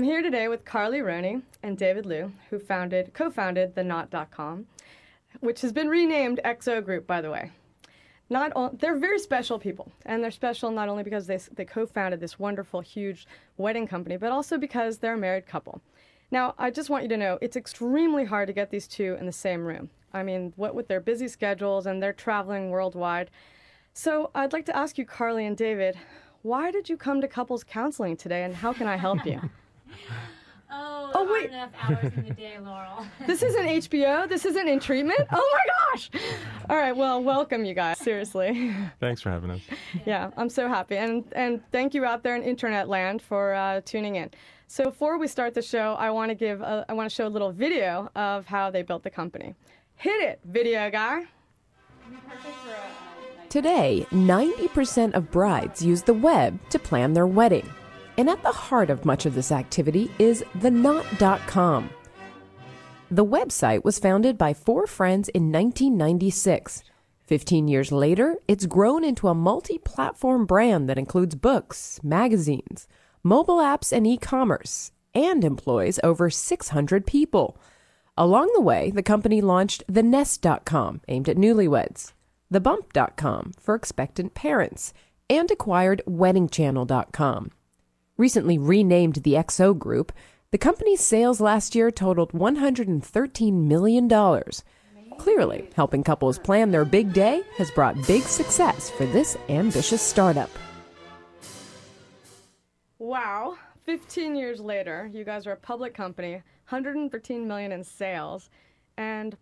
I'm here today with Carly Roney and David Liu, who co-founded the Knot.com, which has been renamed XO Group, by the way. They're very special people, and they're special not only because they co-founded this wonderful, huge wedding company, but also because they're a married couple. Now, I just want you to know, it's extremely hard to get these two in the same room. I mean, what with their busy schedules, and they're traveling worldwide. So I'd like to ask you, Carly and David, why did you come to couples counseling today, and how can I help you? Oh, wait. Enough hours in the day, Laurel. This isn't HBO? This isn't in treatment? Oh my gosh! All right, well, welcome you guys, seriously. Thanks for having us. Yeah, I'm so happy. And thank you out there in internet land for tuning in. So before we start the show, I want to show a little video of how they built the company. Hit it, video guy. Today, 90% of brides use the web to plan their wedding. And at the heart of much of this activity is the Knot.com. The website was founded by four friends in 1996. 15 years later, it's grown into a multi-platform brand that includes books, magazines, mobile apps, and e-commerce, and employs over 600 people. Along the way, the company launched the Nest.com, aimed at newlyweds, the Bump.com for expectant parents, and acquired WeddingChannel.com. Recently renamed the XO Group, the company's sales last year totaled $113 million. Clearly, helping couples plan their big day has brought big success for this ambitious startup. Wow, 15 years later, you guys are a public company, $113 million in sales, and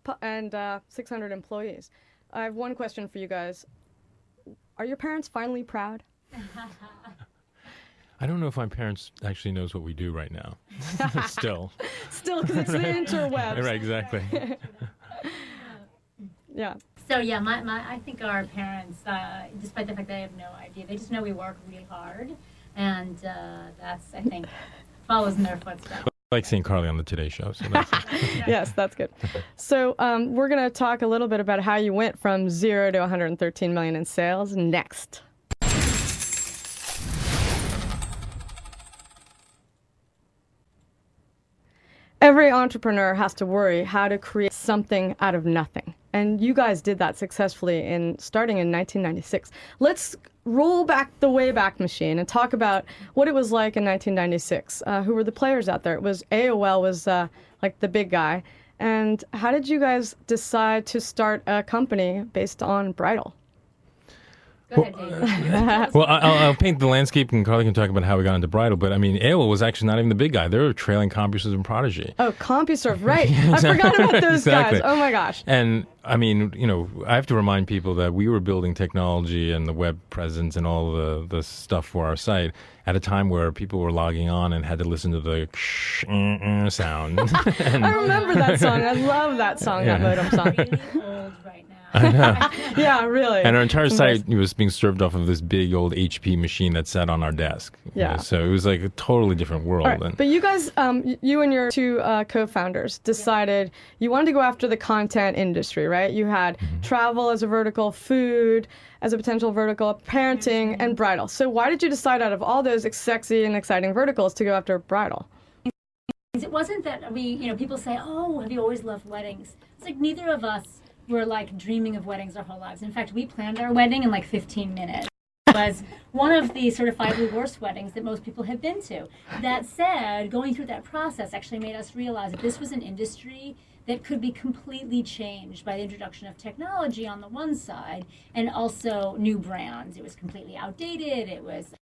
600 employees. I have one question for you guys. Are your parents finally proud? I don't know if my parents actually knows what we do right now. Still, because it's the interwebs. Right, exactly. Yeah. So yeah, I think our parents, despite the fact they have no idea, they just know we work really hard, and that's, I think, follows in their footsteps. I like seeing Carly on the Today Show. So that's Yes, that's good. So we're going to talk a little bit about how you went from 0 to 113 million in sales next. Every entrepreneur has to worry how to create something out of nothing. And you guys did that successfully starting in 1996. Let's roll back the Wayback Machine and talk about what it was like in 1996. Who were the players out there? It was AOL was like the big guy. And how did you guys decide to start a company based on bridal? Go ahead, David. Well, I'll paint the landscape, and Carly can talk about how we got into bridal. But I mean, AOL was actually not even the big guy. They were trailing CompuServe and Prodigy. Oh, CompuServe, right. I forgot about those Exactly. guys. Oh, my gosh. And I mean, I have to remind people that we were building technology and the web presence and all the stuff for our site at a time where people were logging on and had to listen to the sound. I remember that song. I love that song, that modem song. Really old right now. I know. Yeah, really. And our entire site was being served off of this big old HP machine that sat on our desk. Yeah. So it was like a totally different world. All right. But you guys, you and your two co-founders decided you wanted to go after the content industry, right? You had travel as a vertical, food as a potential vertical, parenting, and bridal. So why did you decide out of all those sexy and exciting verticals to go after bridal? It wasn't that people say, oh, have you always loved weddings? It's like neither of us were like dreaming of weddings our whole lives. In fact, we planned our wedding in like 15 minutes. It was one of the certifiably worst weddings that most people have been to. That said, going through that process actually made us realize that this was an industry that could be completely changed by the introduction of technology on the one side and also new brands. It was completely outdated. It was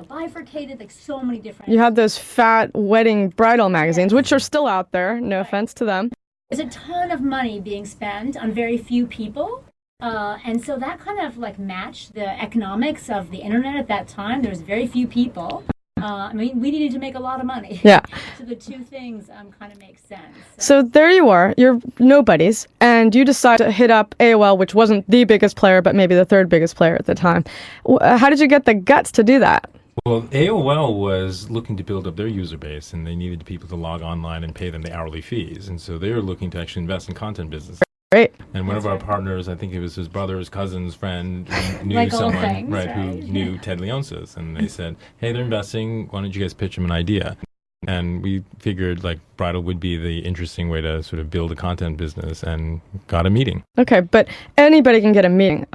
bifurcated, like so many different... You had those fat wedding bridal magazines, which are still out there, no offense to them. There's a ton of money being spent on very few people. And so that kind of like matched the economics of the internet at that time. There was very few people. I mean, we needed to make a lot of money. Yeah. So the two things kind of make sense. So there you are. You're nobodies. And you decide to hit up AOL, which wasn't the biggest player, but maybe the third biggest player at the time. How did you get the guts to do that? Well, AOL was looking to build up their user base, and they needed people to log online and pay them the hourly fees. And so they were looking to actually invest in content business. Great. And one of our partners, I think it was his brother's cousin's friend, knew Like all someone things, who right? knew Ted Leonsis. And they said, hey, they're investing. Why don't you guys pitch them an idea? And we figured like bridal would be the interesting way to sort of build a content business, and got a meeting. Okay, but anybody can get a meeting.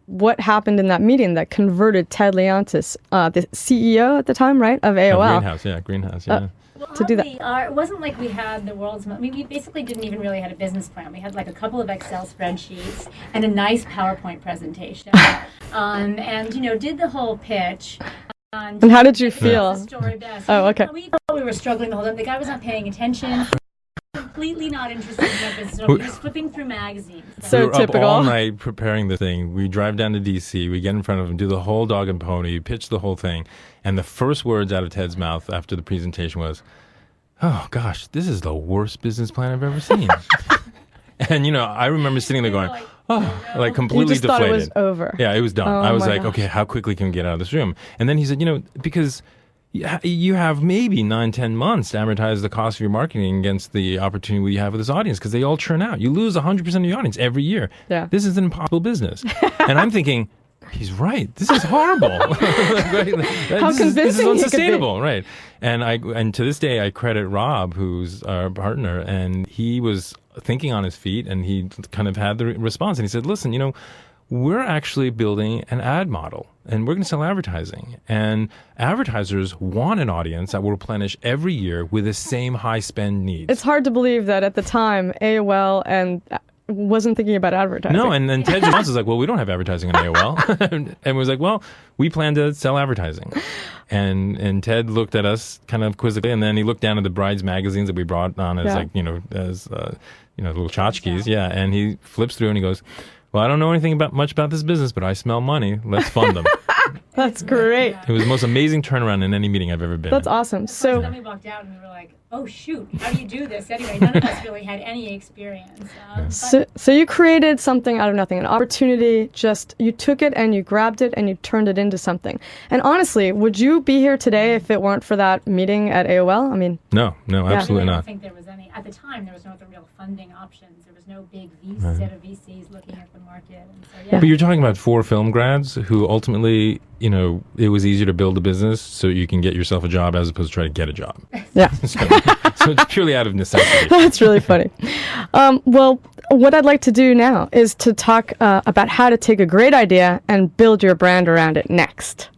What happened in that meeting that converted Ted Leontis, the CEO at the time, right, of AOL? Greenhouse, yeah. Well, to do that. it wasn't like we had the world's. We basically didn't even really had a business plan. We had like a couple of Excel spreadsheets and a nice PowerPoint presentation, and did the whole pitch. And how did you feel? The story best. Oh, okay. We thought we were struggling the whole time. The guy was not paying attention. Completely not interested in our business. He was flipping through magazines. So we were typical. up all night preparing the thing. We drive down to DC. We get in front of him, do the whole dog and pony, pitch the whole thing. And the first words out of Ted's mouth after the presentation was, "Oh gosh, this is the worst business plan I've ever seen." And I remember sitting there going, like completely You just deflated. thought it was over. Yeah, it was done. Oh, I was my like, gosh. okay, how quickly can we get out of this room? And then he said, because you have maybe 9-10 months to amortize the cost of your marketing against the opportunity you have with this audience, because they all churn out. You lose 100% of your audience every year. Yeah. This is an impossible business. And I'm thinking, he's right. This is horrible. How this convincing is he could be. unsustainable, right? And to this day, I credit Rob, who's our partner, and he was thinking on his feet, and he kind of had the response, and he said, "Listen, we're actually building an ad model, and we're going to sell advertising. And advertisers want an audience that will replenish every year with the same high spend needs." It's hard to believe that at the time AOL and wasn't thinking about advertising. No, and then Ted's response was like, "Well, we don't have advertising on AOL." And was like, "Well, we plan to sell advertising." And Ted looked at us kind of quizzically, and then he looked down at the brides magazines that we brought on as little tchotchkes. Yeah, and he flips through and he goes, "Well, I don't know anything much about this business, but I smell money. Let's fund them." That's great. It was the most amazing turnaround in any meeting I've ever been That's in. awesome. So So then we walked out and we were like, "Oh shoot, how do you do this?" Anyway, none of us really had any experience. So you created something out of nothing, an opportunity. Just you took it and you grabbed it and you turned it into something. And honestly, would you be here today if it weren't for that meeting at AOL? I mean, No, absolutely I don't not. think there was any. At the time, there was no other real funding options. There was no big set of VCs looking at the market. And so, yeah. But you're talking about 4 film grads who ultimately, it was easier to build a business so you can get yourself a job as opposed to try to get a job. yeah. So it's purely out of necessity. That's really funny. Well, what I'd like to do now is to talk about how to take a great idea and build your brand around it next.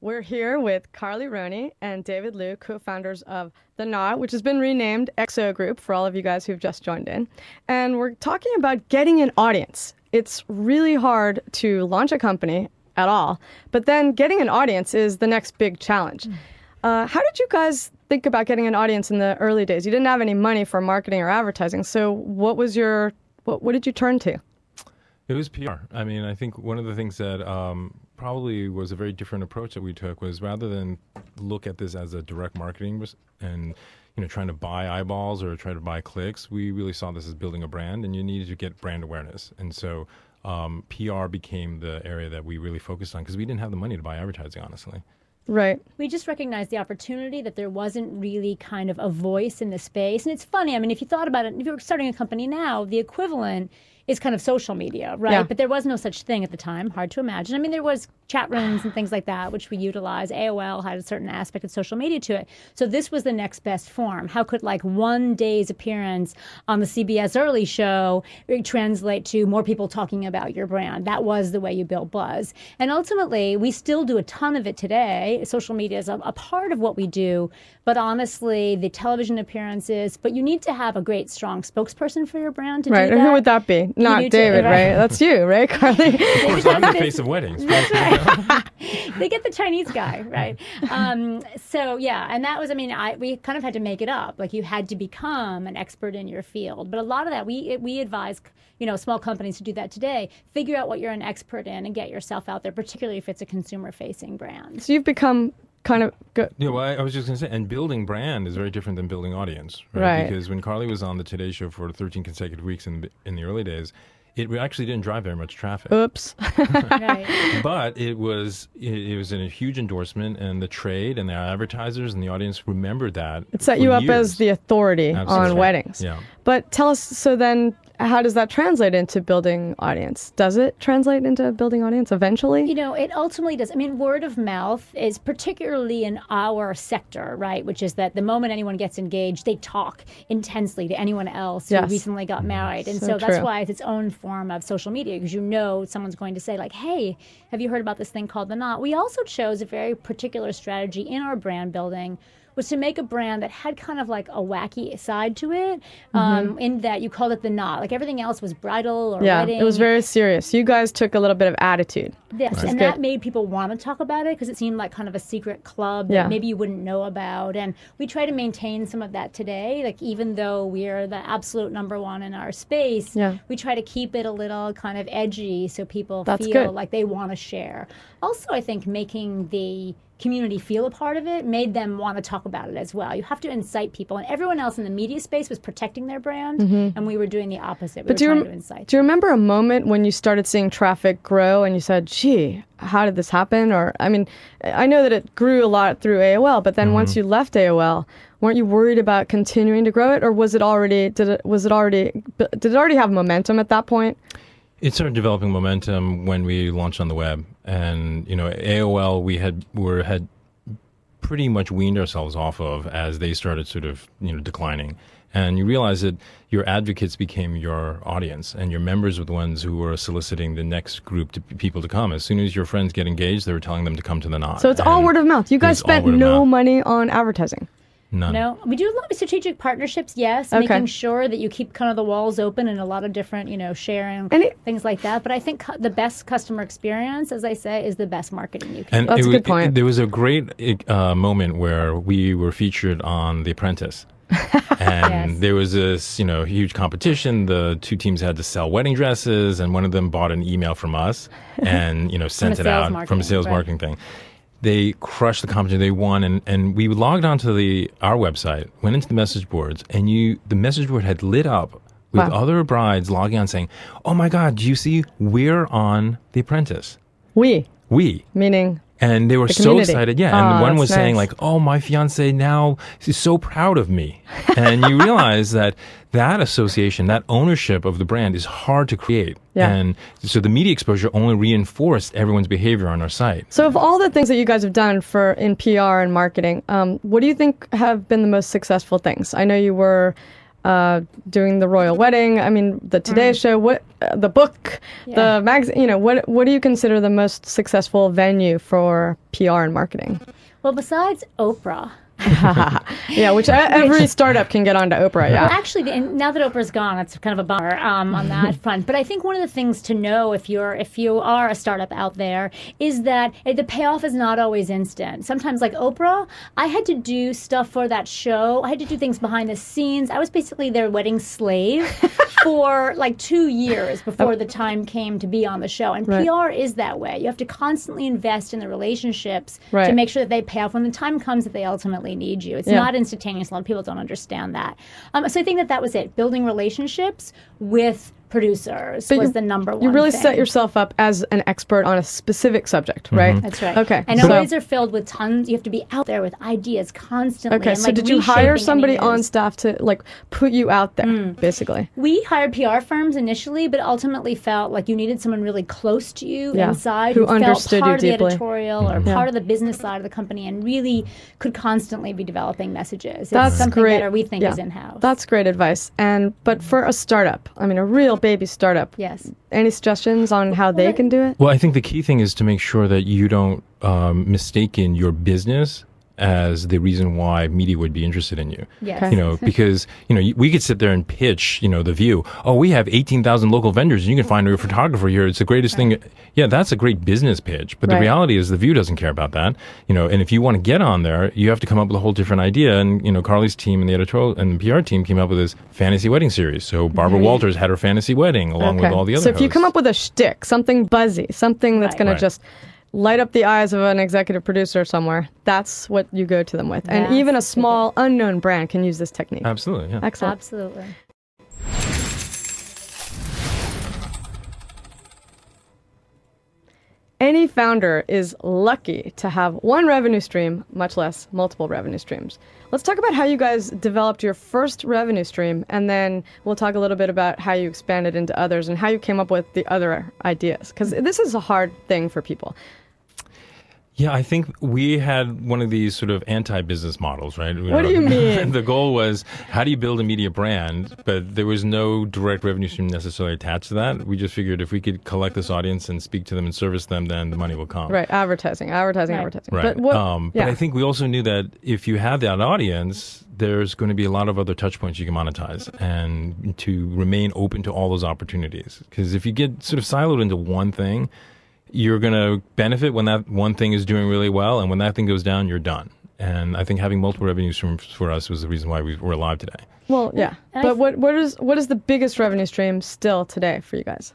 We're here with Carly Roney and David Liu, co-founders of The Knot, which has been renamed XO Group for all of you guys who've just joined in. And we're talking about getting an audience. It's really hard to launch a company at all, but then getting an audience is the next big challenge. How did you guys think about getting an audience in the early days? You didn't have any money for marketing or advertising, so what did you turn to? It was PR. I mean, I think one of the things that probably was a very different approach that we took was, rather than look at this as a direct marketing and trying to buy eyeballs or try to buy clicks, we really saw this as building a brand, and you needed to get brand awareness. And so PR became the area that we really focused on, because we didn't have the money to buy advertising, honestly. Right. We just recognized the opportunity that there wasn't really kind of a voice in the space. And it's funny, I mean, if you thought about it, if you were starting a company now, the equivalent is kind of social media, right? Yeah. But there was no such thing at the time. Hard to imagine. I mean, there was chat rooms and things like that, which we utilize. AOL had a certain aspect of social media to it. So this was the next best form. How could like one day's appearance on the CBS Early Show translate to more people talking about your brand? That was the way you built buzz. And ultimately, we still do a ton of it today. Social media is a part of what we do. But honestly, the television appearances, but you need to have a great, strong spokesperson for your brand to do Right. that. And who would that be? Not do too, David, right? right? That's you, right, Carly? Of course, I'm the face of weddings. They get the Chinese guy, right? So yeah, and that was, I mean, we kind of had to make it up. Like you had to become an expert in your field. But a lot of that, we advise, small companies to do that today. Figure out what you're an expert in and get yourself out there, particularly if it's a consumer-facing brand. So you've become kind of good. Yeah, well, I was just going to say, and building brand is very different than building audience, right? Right. Because when Carly was on the Today Show for 13 consecutive weeks in the early days, it actually didn't drive very much traffic. Oops. Right. But it was a huge endorsement, and the trade and the advertisers and the audience remembered that. It set for you up years. as the authority Absolutely. on weddings. Yeah. But tell us, so then how does that translate into building audience? Does it translate into building audience eventually? You know, it ultimately does. I mean, word of mouth is particularly in our sector, right? Which is that the moment anyone gets engaged, they talk intensely to anyone else who recently got married. And so that's why it's its own form of social media, because you know someone's going to say like, hey, have you heard about this thing called The Knot? We also chose a very particular strategy in our brand building, was to make a brand that had kind of like a wacky side to it, in that you called it The Knot. Like everything else was bridal or wedding. It was very serious. You guys took a little bit of attitude. Yes, and that made people want to talk about it because it seemed like kind of a secret club that maybe you wouldn't know about. And we try to maintain some of that today. Like even though we're the absolute number one in our space, we try to keep it a little kind of edgy so people feel like they want to share. Also, I think making the community feel a part of it made them want to talk about it as well. You have to incite people, and everyone else in the media space was protecting their brand, and we were doing the opposite. We were trying to incite. Do you remember a moment when you started seeing traffic grow and you said, gee, how did this happen? Or, I mean, I know that it grew a lot through AOL, but then once you left AOL, weren't you worried about continuing to grow it, or was it already, did it already have momentum at that point? It started developing momentum when we launched on the web, and you know, AOL we had pretty much weaned ourselves off of as they started sort of declining, and you realize that your advocates became your audience, and your members were the ones who were soliciting the next group to people to come. As soon as your friends get engaged, they were telling them to come to The Knot. So it's all word of mouth. You guys spent no money on advertising. None. No, we do a lot of strategic partnerships, yes, making sure that you keep kind of the walls open and a lot of different, sharing, things like that. But I think the best customer experience, as I say, is the best marketing you can do. That's a good point. There was a great moment where we were featured on The Apprentice. And there was this, huge competition. The two teams had to sell wedding dresses, and one of them bought an email from us and, sent it out from a sales marketing thing. They crushed the competition. They won, and we logged onto our website, went into the message boards, and the message board had lit up with other brides logging on saying, "Oh my God, do you see? We're on The Apprentice." We meaning. And they were so excited, and one was saying like, "Oh, my fiance now is so proud of me." And you realize that association, that ownership of the brand is hard to create. And so the media exposure only reinforced everyone's behavior on our site. So of all the things that you guys have done in PR and marketing, what do you think have been the most successful things? I know you were doing the royal wedding. I mean, the Today Show, the book, the magazine. What do you consider the most successful venue for PR and marketing? Well, besides Oprah. Which every startup can get onto Oprah. Well, actually, and now that Oprah's gone, it's kind of a bummer on that front. But I think one of the things to know if you are a startup out there is that the payoff is not always instant. Sometimes, like Oprah, I had to do stuff for that show. I had to do things behind the scenes. I was basically their wedding slave for like 2 years before the time came to be on the show. And PR is that way. You have to constantly invest in the relationships to make sure that they pay off when the time comes that they ultimately need you. It's not instantaneous. A lot of people don't understand that. So I think that was it. Building relationships with producers was the number one. You really thing. set yourself up as an expert on a specific subject, right? That's right. Okay. And always are filled with tons. You have to be out there with ideas constantly. Okay. And, so did you hire somebody on staff to put you out there, basically? We hired PR firms initially, but ultimately felt like you needed someone really close to you inside who felt understood part you of the deeply. editorial or part of the business side of the company and really could constantly be developing messages. That's it's something great. that we think is in-house. That's great advice. But for a startup, I mean, a real baby startup. Yes. Any suggestions on how they can do it? Well, I think the key thing is to make sure that you don't mistaken your business as the reason why media would be interested in you. Yes. Because, we could sit there and pitch, The View. Oh, we have 18,000 local vendors and you can find a photographer here. It's the greatest thing. Yeah, that's a great business pitch. But the reality is The View doesn't care about that. And if you want to get on there, you have to come up with a whole different idea. And, Carly's team and the editorial and the PR team came up with this fantasy wedding series. So Barbara Walters had her fantasy wedding along with all the other So if you hosts. come up with a shtick, something buzzy, something that's going to just light up the eyes of an executive producer somewhere, that's what you go to them with. And even a small, unknown brand can use this technique. Absolutely, yeah. Excellent. Absolutely. any founder is lucky to have one revenue stream, much less multiple revenue streams. Let's talk about how you guys developed your first revenue stream, and then we'll talk a little bit about how you expanded into others and how you came up with the other ideas, because this is a hard thing for people. Yeah, I think we had one of these sort of anti-business models, right? What do you mean? The goal was, how do you build a media brand? But there was no direct revenue stream necessarily attached to that. We just figured if we could collect this audience and speak to them and service them, then the money will come. Right, advertising. Right. But But I think we also knew that if you have that audience, there's going to be a lot of other touch points you can monetize and to remain open to all those opportunities. Because if you get sort of siloed into one thing, you're going to benefit when that one thing is doing really well, and when that thing goes down, you're done. And I think having multiple revenue streams for us was the reason why we're alive today. Well, yeah. But what is the biggest revenue stream still today for you guys?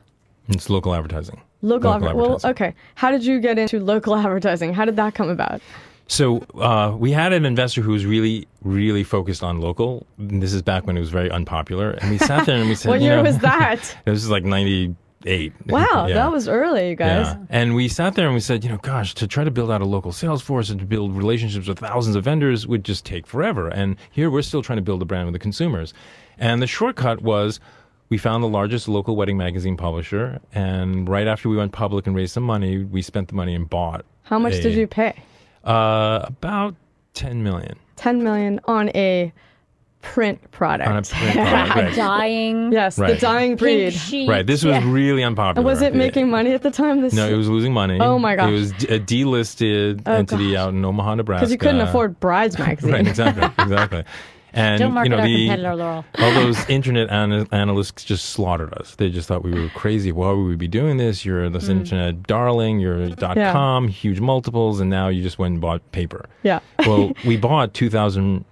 It's local advertising. Local advertising. Well, okay. How did you get into local advertising? How did that come about? So we had an investor who was really, really focused on local. And this is back when it was very unpopular. And we sat there and we said, What year was that? It was like 98. Wow, Yeah. that was early, you guys. Yeah. And we sat there and we said, gosh, to try to build out a local sales force and to build relationships with thousands of vendors would just take forever. And here we're still trying to build a brand with the consumers. And the shortcut was we found the largest local wedding magazine publisher. And right after we went public and raised some money, we spent the money and bought. How much did you pay? About $10 million. $10 million on a print product. On a print product, right. Dying. Yes, Right. the dying breed. Pink sheet. Right, this was really unpopular. Was it making money at the time? No, it was losing money. Oh my gosh. It was a delisted entity gosh. out in Omaha, Nebraska. Because you couldn't afford Brides magazine. Right, exactly. And Don't market our the, competitor, Laurel. all those internet analysts just slaughtered us. They just thought we were crazy. Why would we be doing this? You're this internet darling. You're .com, huge multiples, and now you just went and bought paper. Yeah. Well, we bought 2,000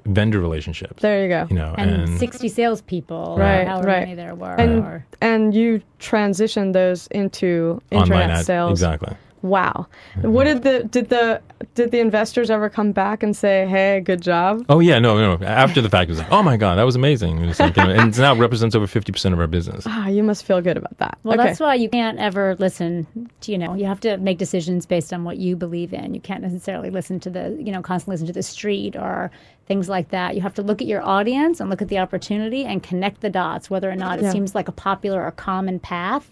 vendor relationships. There you go. And 60 salespeople, Right, however right. many there were. And you transitioned those into internet online ads. sales. Exactly. Wow. What did the investors ever come back and say, "Hey, good job"? Oh yeah, no. After the fact, it was like, oh my god, that was amazing. It was like, and it now represents over 50% of our business. Ah, you must feel good about that. Well, okay. that's why you can't ever listen to, you have to make decisions based on what you believe in. You can't necessarily listen to constantly listen to the street or things like that. You have to look at your audience and look at the opportunity and connect the dots, whether or not it seems like a popular or common path.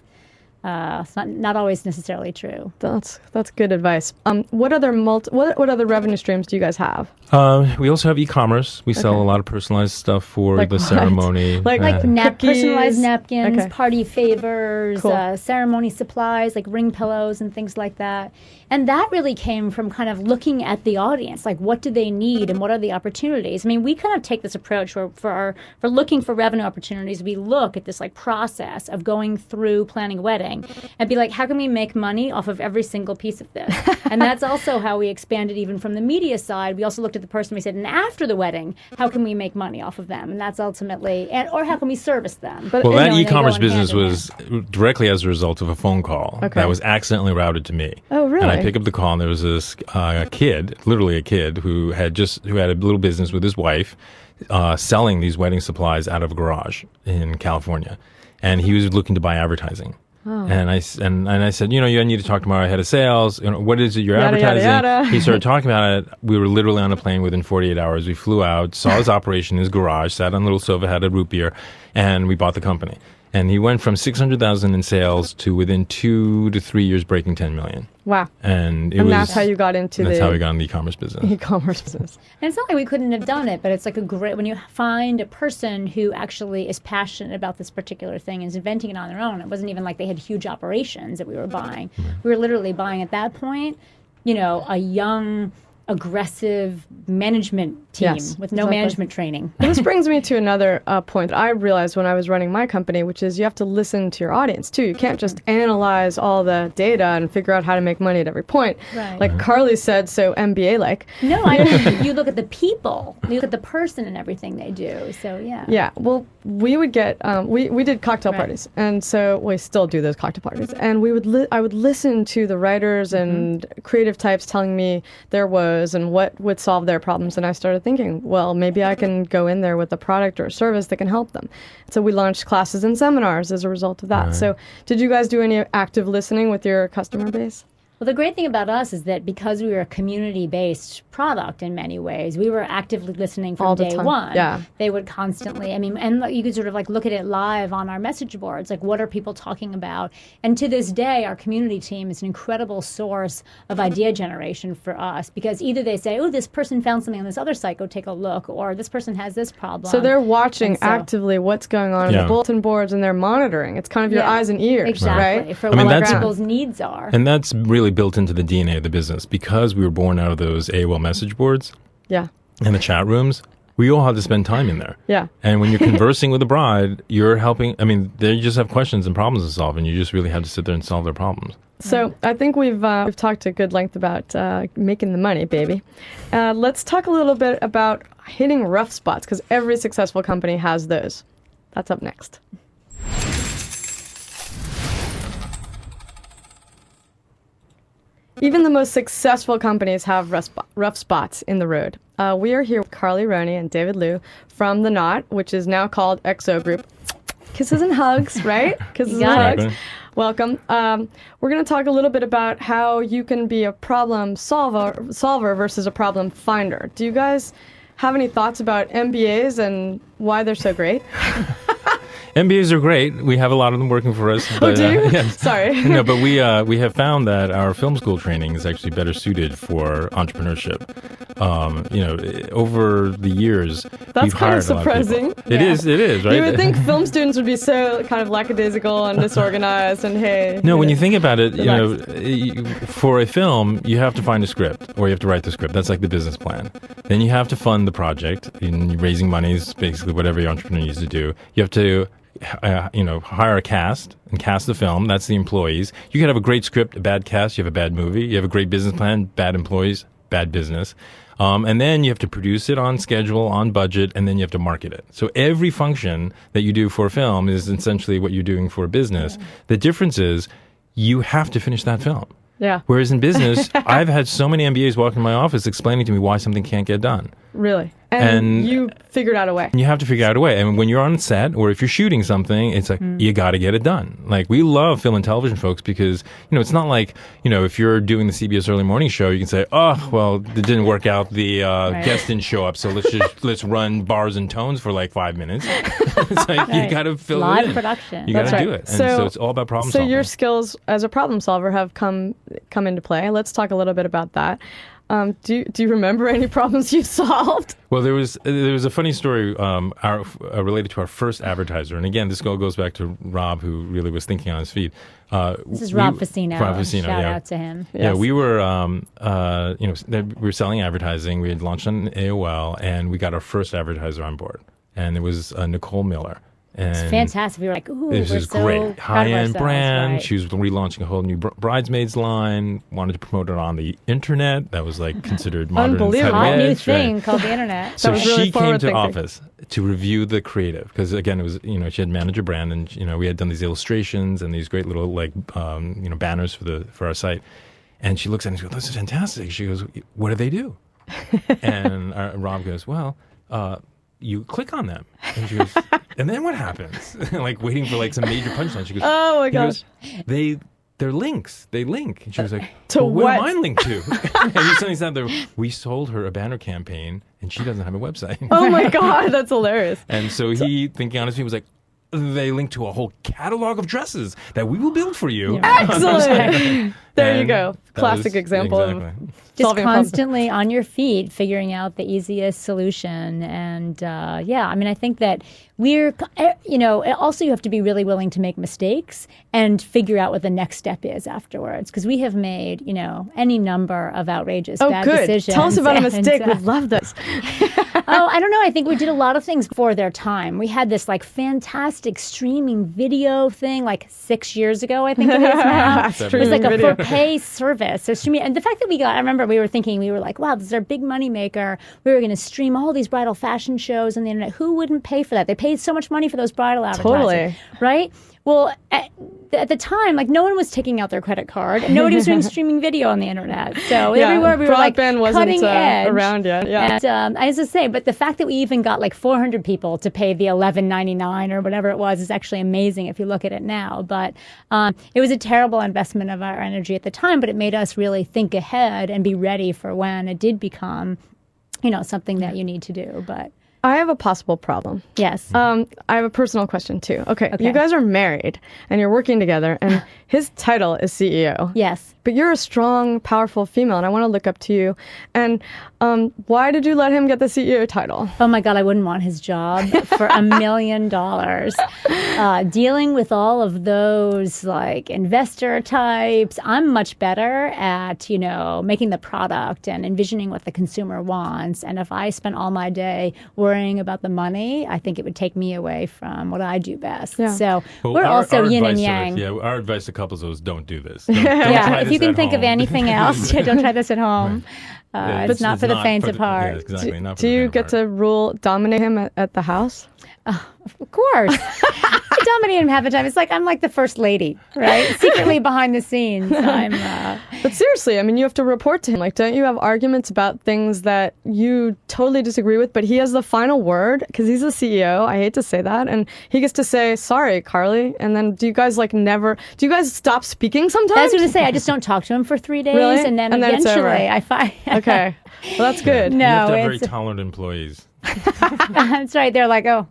It's not always necessarily true. That's good advice. What other what other revenue streams do you guys have? We also have e-commerce. We sell a lot of personalized stuff for Like the what? ceremony. Like Personalized napkins, Okay. party favors, Cool. ceremony supplies like ring pillows and things like that. And that really came from kind of looking at the audience, like what do they need and what are the opportunities? I mean, we kind of take this approach where for looking for revenue opportunities, we look at this like process of going through planning a wedding and be like, how can we make money off of every single piece of this? And that's also how we expanded even from the media side. We also looked at the person, we said, and after the wedding, how can we make money off of them? And that's ultimately, or how can we service them? But Well, you that know, e-commerce they go hand business in was directly as a result of a phone call that was accidentally routed to me. Oh, really? And I pick up the call, and there was this kid, literally a kid, who had a little business with his wife, selling these wedding supplies out of a garage in California, and he was looking to buy advertising. Oh. And I said, I need to talk to my head of sales. What is it you're Yada, yada, advertising? yada. He started talking about it. We were literally on a plane within 48 hours. We flew out, saw his operation in his garage, sat on a little sofa, had a root beer, and we bought the company. And he went from 600,000 in sales to within 2 to 3 years breaking 10 million. Wow. And that's how you got into that's how we got in the e-commerce business. e-commerce business. And it's not like we couldn't have done it, but it's like a great, when you find a person who actually is passionate about this particular thing and is inventing it on their own. It wasn't even like they had huge operations that we were buying. We were literally buying at that point, a young, aggressive management team Yes, with no exactly. management training. This brings me to another point that I realized when I was running my company, which is you have to listen to your audience too. You can't just analyze all the data and figure out how to make money at every point. Right. Like Carly said, so MBA-like. No, I mean, you look at the people, you look at the person and everything they do. So, yeah. Yeah, well, we would get we did cocktail Right. parties, and so we still do those cocktail parties. And we would I would listen to the writers and creative types telling me there was pros and what would solve their problems. And I started thinking, well, maybe I can go in there with a product or a service that can help them. So we launched classes and seminars as a result of that. Right. So did you guys do any active listening with your customer base? Well, the great thing about us is that because we were a community-based product in many ways, we were actively listening from All the day time. one. Yeah. They would constantly, I mean, and you could sort of like look at it live on our message boards, like what are people talking about? And to this day, our community team is an incredible source of idea generation for us because either they say, oh, this person found something on this other site, go take a look, or this person has this problem. So they're watching And so- actively what's going on in Yeah. the bulletin boards, and they're monitoring. It's kind of your Yeah, eyes and ears, exactly, right? for I mean, what that's- people's needs are. And that's really built into the DNA of the business because we were born out of those AOL message boards Yeah, and the chat rooms. We all had to spend time in there. yeah. And when you're conversing with a bride, you're helping. I mean, they just have questions and problems to solve, and you just really have to sit there and solve their problems. So I think we've talked a good length about making the money, baby. Let's talk a little bit about hitting rough spots because every successful company has those. That's up next. Even the most successful companies have rough spots in the road. We are here with Carly Roney and David Liu from The Knot, which is now called XO Group. Kisses and hugs, right? Kisses and got it. hugs. Exactly. Welcome. We're going to talk a little bit about how you can be a problem solver versus a problem finder. Do you guys have any thoughts about MBAs and why they're so great? MBAs are great. We have a lot of them working for us. But, Do you? yes. Sorry. No, but we have found that our film school training is actually better suited for entrepreneurship. Over the years, That's we've kind hired of a lot of people. surprising. It is, right? You would think film students would be so kind of lackadaisical and disorganized and hey. No, when you think about it, Relax. for a film, you have to find a script or you have to write the script. That's like the business plan. Then you have to fund the project. In raising money is basically what every entrepreneur needs to do. You have to hire a cast and cast the film. That's the employees. You could have a great script, a bad cast, you have a bad movie. You have a great business plan, bad employees, bad business. And then you have to produce it on schedule, on budget, and then you have to market it. So every function that you do for a film is essentially what you're doing for a business. The difference is you have to finish that film. Yeah, Whereas in business, I've had so many MBAs walk in my office explaining to me why something can't get done. really. And- And you figured out a way. And you have to figure out a way. And when you're on set or if you're shooting something, it's like, you got to get it done. Like, we love film and television folks because, it's not like, if you're doing the CBS early morning show, you can say, oh, well, it didn't work out. The guest didn't show up. So let's run bars and tones for like 5 minutes. It's like, you Right. got to fill Live it in. production. You got That's to right. do it. And so it's all about problem So solving. your skills as a problem solver have come into play. Let's talk a little bit about that. Do you remember any problems you solved? Well, there was a funny story related to our first advertiser, and again, this all goes back to Rob, who really was thinking on his feet. This is Rob Facino. Rob Facino, Shout yeah. out to him. Yeah, Yes. we were, we were selling advertising. We had launched on AOL, and we got our first advertiser on board, and it was Nicole Miller. And It's fantastic. We were like, ooh, this we're is so great. proud of High-end ourselves, brand. right. She was relaunching a whole new bridesmaids line. Wanted to promote it on the internet. That was like considered modern. Unbelievable. cutting Hot new edge, right? thing called the internet. So was really she came to forward-thinking. office to review the creative because again, it was she had managed a brand and we had done these illustrations and these great little banners for our site, and she looks at it and she goes, "This is fantastic." She goes, "What do they do?" And Rob goes, "Well, you click on them," and she goes, "And then what happens?" Like waiting for like some major punchline. She goes, Oh my he goes, gosh. They're links. They link. And she was like, To well, what am what? I linked to? And he suddenly sat there. We sold her a banner campaign, and she doesn't have a website. Oh my God, that's hilarious. And so he, thinking on his feet, was like, they link to a whole catalog of dresses that we will build for you. Excellent. There you And go. that Classic was- example exactly. of Just solving a problem. constantly on your feet, figuring out the easiest solution. And I think that we're, also you have to be really willing to make mistakes and figure out what the next step is afterwards. Because we have made, any number of outrageous Oh, bad good. decisions. Tell us about a And, mistake. We'd love this. I don't know. I think we did a lot of things before their time. We had this like fantastic streaming video thing like 6 years ago, I think it is now. It was like a Video. for pay service. So streaming, and the fact that I remember we were like, wow, this is our big money maker. We were going to stream all these bridal fashion shows on the internet. Who wouldn't pay for that? They paid paid so much money for those bridal advertising. Totally. Right? Well, at the time, like no one was taking out their credit card, and nobody was doing streaming video on the internet. So everywhere we were like broadband cutting wasn't edge around yet. Yeah. And I was to say, but the fact that we even got like 400 people to pay the $11.99 or whatever it was is actually amazing if you look at it now. But it was a terrible investment of our energy at the time, but it made us really think ahead and be ready for when it did become, something that you need to do. But I have a possible problem. yes. I have a personal question too. Okay, you guys are married and you're working together, and his title is CEO. Yes. But you're a strong, powerful female, and I want to look up to you. And why did you let him get the CEO title? Oh my God, I wouldn't want his job for $1 million. Dealing with all of those like investor types, I'm much better at, making the product and envisioning what the consumer wants. And if I spent all my day worrying about the money, I think it would take me away from what I do best. Yeah. So Well, we're also yin and advice yang. our advice to couples is don't do this. Don't Yeah, try if this you can at think of home. anything else, don't try this at home. Yeah, It's not for the faint of heart. Yeah, exactly. Not for Do the you faint of get heart. to dominate him at the house? Of course. I dominate him half the time. It's like I'm like the first lady, right? Secretly behind the scenes. But seriously, I mean, you have to report to him. Like, don't you have arguments about things that you totally disagree with, but he has the final word because he's the CEO. I hate to say that. And he gets to say, sorry, Carly. And then do you guys do you guys stop speaking sometimes? I was going to say, I just don't talk to him for 3 days, Really? and then And then it's over. eventually I find. Okay. Well, that's good. You No, have to have very it's tolerant employees. that's right. They're like, oh,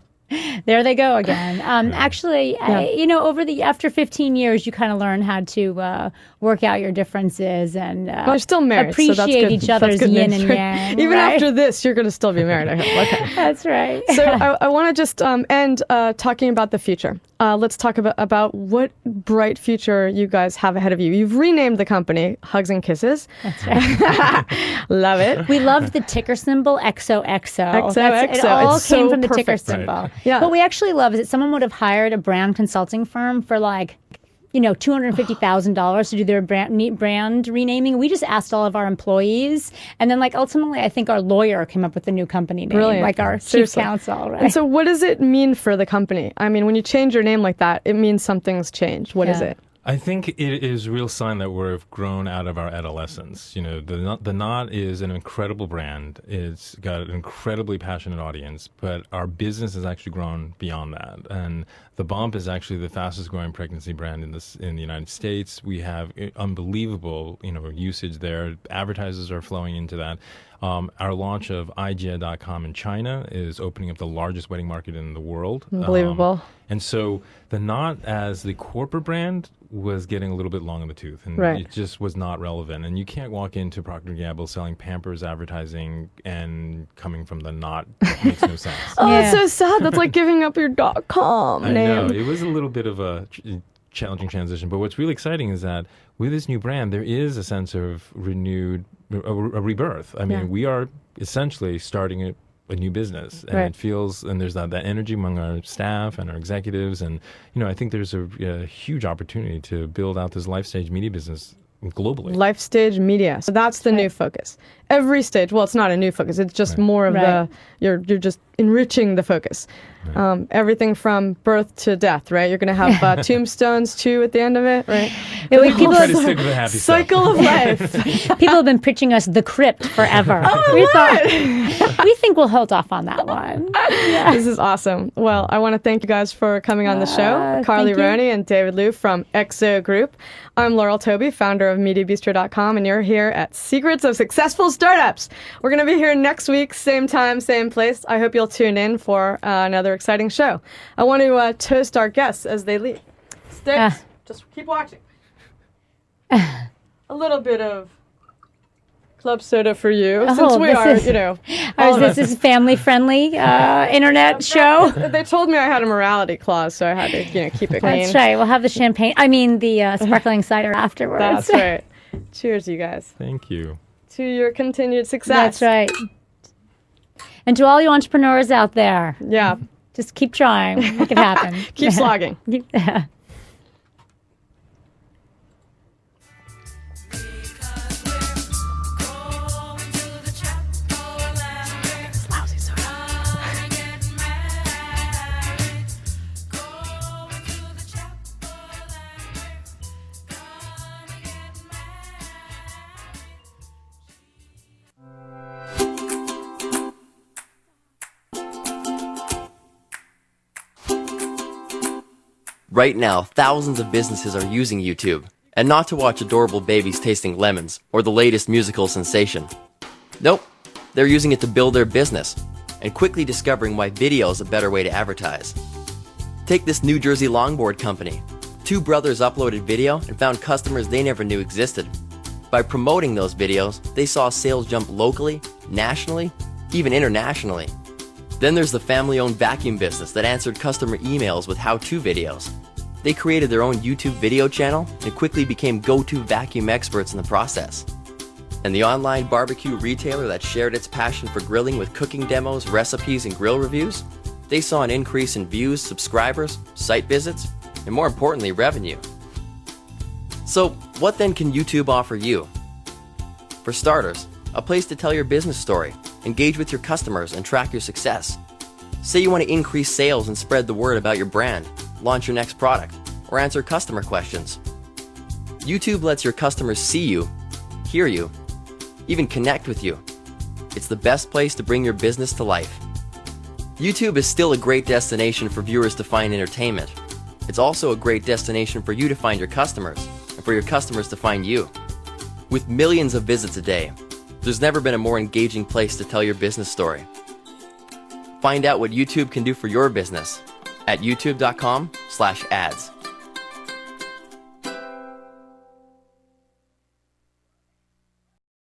there they go again. Actually, after 15 years, you kind of learn how to work out your differences and Well, you're still married, so appreciate that's good. each That's other's good yin news. and yang. Even right? after this, you're going to still be married, I hope. Okay. That's right. So I want to just end talking about the future. Let's talk about what bright future you guys have ahead of you. You've renamed the company Hugs and Kisses. That's right. Love it. We loved the ticker symbol XOXO. XOXO. It all It's came so from the ticker perfect. symbol. Right. Yeah. What we actually love is that someone would have hired a brand consulting firm for like, $250,000 to do their brand renaming. We just asked all of our employees, and then like ultimately, I think our lawyer came up with the new company name, Brilliant. like our Seriously. chief counsel. Right? And so what does it mean for the company? I mean, when you change your name like that, it means something's changed. What is Yeah. it? I think it is a real sign that we've grown out of our adolescence. The Knot is an incredible brand. It's got an incredibly passionate audience, but our business has actually grown beyond that. And the Bump is actually the fastest growing pregnancy brand in the United States. We have unbelievable, usage there. Advertisers are flowing into that. Our launch of IGA.com in China is opening up the largest wedding market in the world. Unbelievable. And so the Knot as the corporate brand was getting a little bit long in the tooth, and Right. it just was not relevant. And you can't walk into Procter & Gamble selling Pampers advertising and coming from the Knot. That makes no sense. Oh, Yeah. that's so sad. That's like giving up your .com I name. know. It was a little bit of a challenging transition. But what's really exciting is that with this new brand, there is a sense of renewed, a rebirth. I mean, Yeah. we are essentially starting a new business, and Right. it feels, and there's that energy among our staff and our executives, and I think there's a huge opportunity to build out this life stage media business globally. Life stage media. So that's the new focus. Every stage. Well, it's not a new focus. It's just more of Right. you're just enriching the focus. Everything from birth to death, right? You're going to have tombstones too at the end of it, right? People Try to have, stick with the happy stuff. Cycle of life. people have been pitching us The Crypt forever. We think we'll hold off on that one. This is awesome. Well, I want to thank you guys for coming on the show. Carly thank you. Roney and David Liu from XO Group. I'm Laurel Toby, founder of MediaBistro.com, and you're here at Secrets of Successful Startups. We're going to be here next week, same time, same place. I hope you'll tune in for another exciting show. I want to toast our guests as they leave. Sticks, just keep watching. A little bit of club soda for you, since we this are, is- all of This is family-friendly internet show. They told me I had a morality clause, so I had to, keep it clean. That's right. We'll have the champagne. I mean, the sparkling cider afterwards. That's right. Cheers, you guys, Thank you. to your continued success. That's right. And to all you entrepreneurs out there, Yeah. just keep trying. Make it happen. Keep slogging. Right now, thousands of businesses are using YouTube, and not to watch adorable babies tasting lemons or the latest musical sensation. Nope, they're using it to build their business and quickly discovering why video is a better way to advertise. Take this New Jersey longboard company. Two brothers uploaded video and found customers they never knew existed. By promoting those videos, they saw sales jump locally, nationally, even internationally. Then there's the family-owned vacuum business that answered customer emails with how-to videos. They created their own YouTube video channel and quickly became go-to vacuum experts in the process. And the online barbecue retailer that shared its passion for grilling with cooking demos, recipes, and grill reviews, they saw an increase in views, subscribers, site visits, and more importantly, revenue. So, what then can YouTube offer you? For starters, a place to tell your business story, engage with your customers, and track your success. Say you want to increase sales and spread the word about your brand, launch your next product, or answer customer questions. YouTube lets your customers see you, hear you, even connect with you. It's the best place to bring your business to life. YouTube is still a great destination for viewers to find entertainment. It's also a great destination for you to find your customers, and for your customers to find you. With millions of visits a day, there's never been a more engaging place to tell your business story. Find out what YouTube can do for your business at youtube.com/ads.